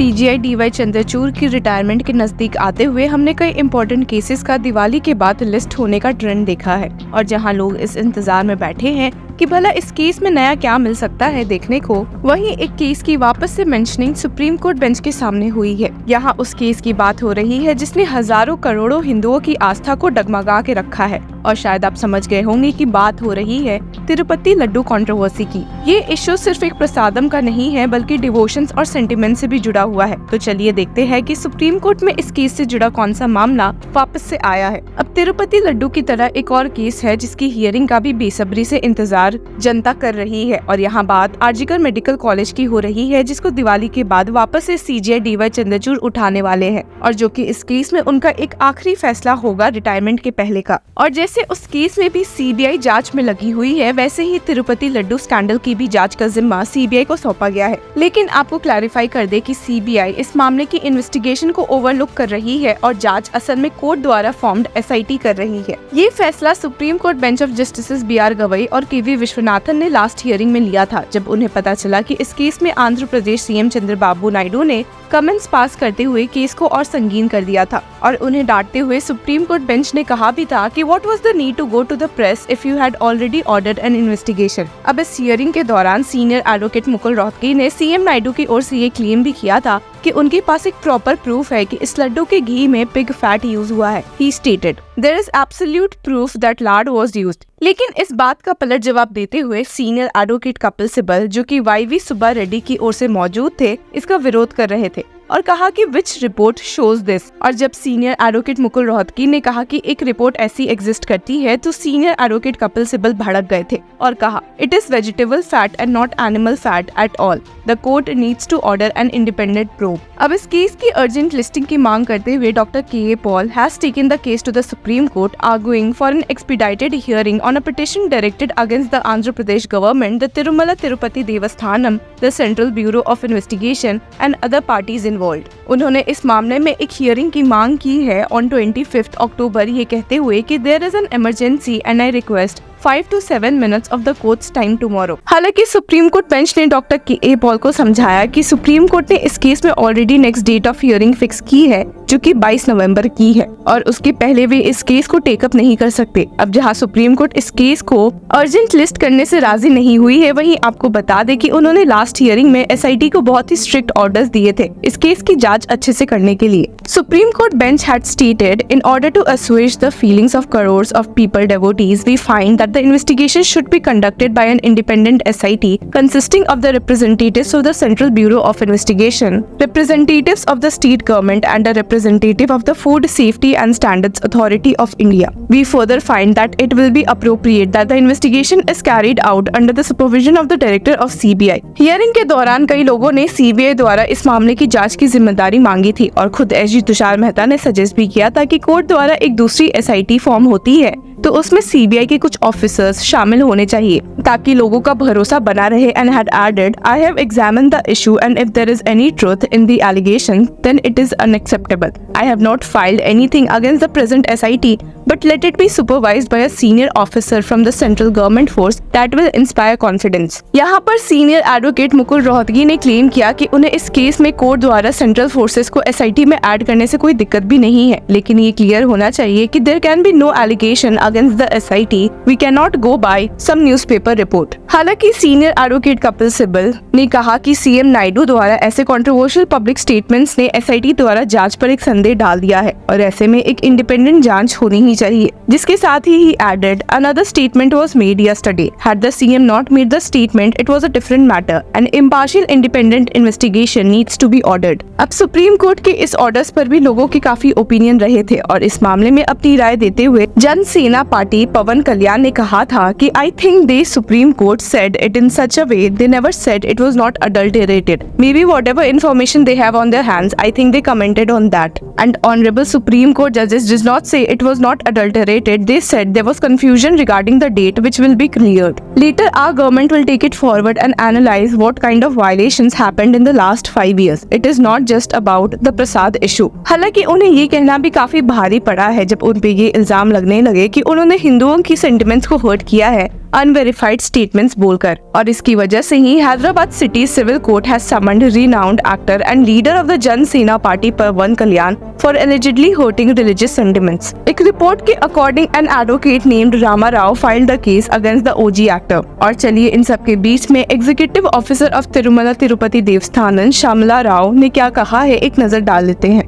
CGI D Y Chandrachud की retirement के नजदीक आते हुए हमने कई इम्पोर्टेंट केसेस का दिवाली के बाद लिस्ट होने का ट्रेंड देखा है और जहां लोग इस इंतजार में बैठे हैं कि भला इस केस में नया क्या मिल सकता है देखने को, वहीं एक केस की वापस से मेंशनिंग सुप्रीम कोर्ट बेंच के सामने हुई है। यहाँ उस केस की बात हो रही है जिसने हजारों करोड़ों हिंदुओं की आस्था को डगमगा के रखा है और शायद आप समझ गए होंगे कि बात हो रही है तिरुपति लड्डू कंट्रोवर्सी की। ये इश्यू सिर्फ एक प्रसादम का नहीं है बल्कि डिवोशंस और सेंटिमेंट से भी जुड़ा हुआ है। तो चलिए देखते हैं कि सुप्रीम कोर्ट में इस केस से जुड़ा कौन सा मामला वापस से आया है। अब तिरुपति लड्डू की तरह एक और केस है जिसकी हियरिंग का भी बेसब्री से इंतजार जनता कर रही है और यहाँ बात आरजीकर मेडिकल कॉलेज की हो रही है जिसको दिवाली के बाद वापस से सीजीआई डीवाई चंद्रचूड़ उठाने वाले हैं और जो कि इस केस में उनका एक आखिरी फैसला होगा रिटायरमेंट के पहले का। और जैसे उस केस में भी सीबीआई जांच में लगी हुई है वैसे ही तिरुपति लड्डू स्कैंडल की भी जांच का जिम्मा सीबीआई को सौंपा गया है। लेकिन आपको क्लैरिफाई कर दे कि सीबीआई इस मामले की इन्वेस्टिगेशन को ओवरलुक कर रही है और जांच असल में कोर्ट द्वारा फॉर्म्ड एसआईटी कर रही है। ये फैसला Supreme Court bench of Justice BR Gavai और केवी विश्वनाथन ने लास्ट हियरिंग में लिया था जब उन्हें पता चला कि इस केस में आंध्र प्रदेश सीएम चंद्रबाबू नायडू ने कमेंट्स पास करते हुए केस को और संगीन कर दिया था और उन्हें डांटते हुए सुप्रीम कोर्ट बेंच ने कहा भी था कि what was the need to go to the press if you had already ordered an investigation. अब इस हियरिंग के दौरान सीनियर एडवोकेट मुकुल रोहतगी ने सीएम नायडू की ओर से ये क्लेम भी किया था कि उनके पास एक प्रॉपर प्रूफ है कि इस लड्डू के घी में पिग फैट यूज हुआ है। He stated, there is absolute proof that lard was used। लेकिन इस बात का पलट जवाब देते हुए सीनियर एडवोकेट कपिल सिब्बल जो कि वाईवी सुब्बा रेड्डी की ओर से मौजूद थे इसका विरोध कर रहे थे और कहा कि विच रिपोर्ट शोज दिस। और जब सीनियर एडवोकेट मुकुल रोहतगी ने कहा कि एक रिपोर्ट ऐसी एग्जिस्ट करती है तो सीनियर एडवोकेट कपिल सिब्बल भड़क गए थे और कहा it is vegetable fat and not animal fat at all. The court needs to order an independent probe. अब इस केस की अर्जेंट लिस्टिंग की मांग करते हुए doctor K Paul has taken the case to the Supreme Court arguing for an expedited hearing on a petition directed against the Andhra Pradesh government, the Tirumala Tirupati Devasthanam, the Central Bureau of Investigation and other parties involved. उन्होंने इस मामले में एक hearing की मांग की है on 25 अक्टूबर ये कहते हुए कि there is an emergency and I request 5 to 7 minutes of the court's time tomorrow। हालांकि सुप्रीम कोर्ट बेंच ने डॉक्टर के पॉल को समझाया कि सुप्रीम कोर्ट ने इस केस में already next date of hearing fix की है जो कि 22 नवंबर की है और उसके पहले वे इस केस को टेकअप नहीं कर सकते। अब जहां सुप्रीम कोर्ट इस केस को अर्जेंट लिस्ट करने से राजी नहीं हुई है वहीं आपको बता दे कि उन्होंने लास्ट हियरिंग में एसआईटी को बहुत ही स्ट्रिक्ट ऑर्डर्स दिए थे इस केस की जांच अच्छे से करने के लिए। Supreme Court bench had stated in order to assuage the feelings of crores of people devotees, we find that the investigation should be conducted by an independent SIT consisting of the representatives of the Central Bureau of Investigation, representatives of the state government and a representative of the Food Safety and Standards Authority of India. We further find that it will be appropriate that the investigation is carried out under the supervision of the director of CBI। Hearing के दौरान कई लोगों ने CBI द्वारा इस मामले की जांच की जिम्मेदारी मांगी थी और खुद एसजी तुषार मेहता ने सजेस्ट भी किया था कि कोर्ट द्वारा एक दूसरी SIT फॉर्म होती है तो उसमें सीबीआई के कुछ ऑफिसर्स शामिल होने चाहिए ताकि लोगों का भरोसा बना रहे and had added I have examined the issue and if there is any truth in the allegation then it is unacceptable. I have not filed anything against the present SIT but let it be supervised by a senior officer from the central government force that will inspire confidence। यहाँ पर senior advocate Mukul Rohatgi ने claim किया कि उन्हें इस केस में court द्वारा सेंट्रल फोर्सेस को एसआईटी में ऐड करने से कोई दिक्कत भी नहीं है लेकिन ये क्लियर होना चाहिए कि there can be no allegation against the SIT, we can not go by some newspaper report. हालांकि सीनियर एडवोकेट कपिल सिब्बल ने कहा कि सीएम नायडू द्वारा ऐसे कंट्रोवर्शियल पब्लिक स्टेटमेंट्स ने एसआईटी द्वारा जांच पर एक संदेह डाल दिया है और ऐसे में एक इंडिपेंडेंट जांच होनी ही चाहिए। जिसके साथ ही added another statement was made yesterday, had the CM not made the statement it was a different matter, an impartial independent investigation needs to be ordered। अब सुप्रीम कोर्ट के इस ऑर्डर्स पर भी लोगों के काफी ओपिनियन रहे थे और इस मामले में अपनी राय देते हुए जन सेना पार्टी पवन कल्याण ने कहा था कि I think the Supreme Court said it in such a way they never said it was not adulterated, maybe whatever information they have on their hands I think they commented on that, and honorable Supreme Court judges did not say it was not adulterated, they said there was confusion regarding the date which will be cleared later। Our government will take it forward and analyze what kind of violations happened in the last 5 years, it is not just about the Prasad issue। हालांकि उन्हें ये कहना भी काफी भारी पड़ा है जब उन पे ये इल्जाम लगने लगे कि उन्होंने हिंदुओं की सेंटिमेंट्स को हर्ट किया है अनवेरिफाइड स्टेटमेंट्स बोलकर, और इसकी वजह से ही Hyderabad city civil court has summoned renowned actor and leader of the Jana Sena party Pawan Kalyan for allegedly hurting religious sentiments. एक रिपोर्ट के according an advocate named Rama Rao filed the case against the OG actor. और चलिए इन सब के बीच में executive officer of Tirumala Tirupati Devasthanam Shyamala Rao ने क्या कहा है, एक नजर डाल लेते हैं।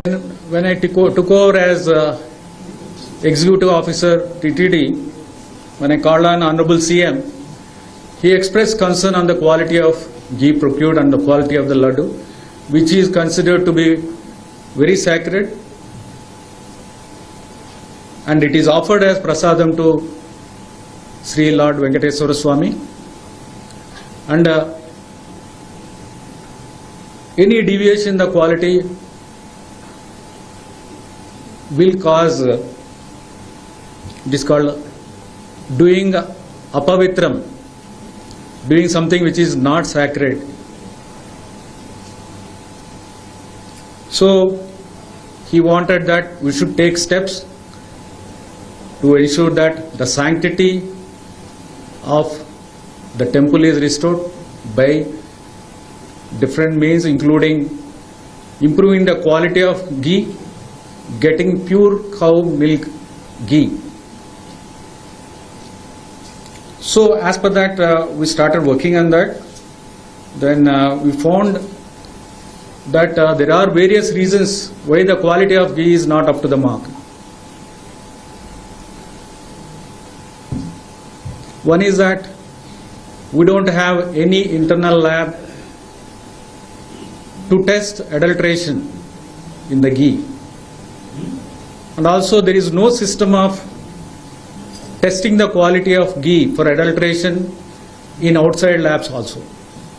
When I took over as executive officer TTD, when I called on Honorable CM, he expressed concern on the quality of ghee procured and the quality of the laddu, which is considered to be very sacred, and it is offered as prasadam to Sri Lord Venkateswara Swami, and any deviation in the quality will cause it is called doing apavitram, doing something which is not sacred. So he wanted that we should take steps to ensure that the sanctity of the temple is restored by different means, including improving the quality of ghee, getting pure cow milk ghee. So as per that, we started working on that. Then we found that there are various reasons why the quality of ghee is not up to the mark. One is that we don't have any internal lab to test adulteration in the ghee, and also there is no system of testing the quality of ghee for adulteration in outside labs also.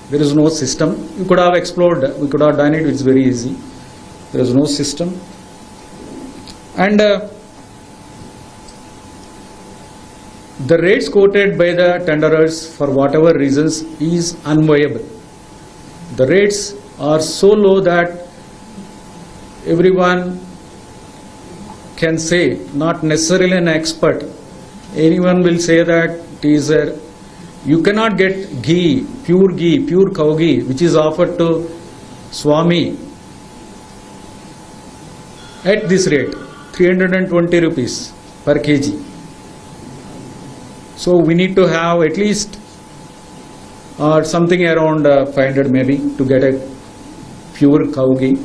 There is no system. We could have explored, we could have done it, it's very easy. There is no system. And the rates quoted by the tenderers for whatever reasons is unviable. The rates are so low that everyone can say, not necessarily an expert, anyone will say that it is you cannot get ghee, pure cow ghee, which is offered to Swami at this rate, 320 rupees per kg. So we need to have at least something around 500 maybe to get a pure cow ghee.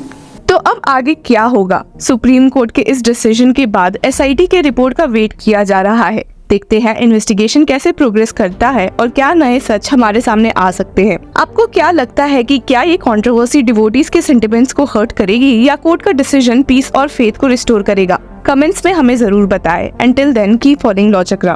तो अब आगे क्या होगा? Supreme court के इस decision के बाद SIT के रिपोर्ट का वेट किया जा रहा है। देखते हैं इन्वेस्टिगेशन कैसे प्रोग्रेस करता है और क्या नए सच हमारे सामने आ सकते हैं। आपको क्या लगता है कि क्या ये कंट्रोवर्सी डिवोटीज के सेंटिमेंट्स को हर्ट करेगी या कोर्ट का डिसीजन पीस और फेथ को रिस्टोर करेगा? कमेंट्स में हमें जरूर बताएं। Until then, keep following law चक्रा।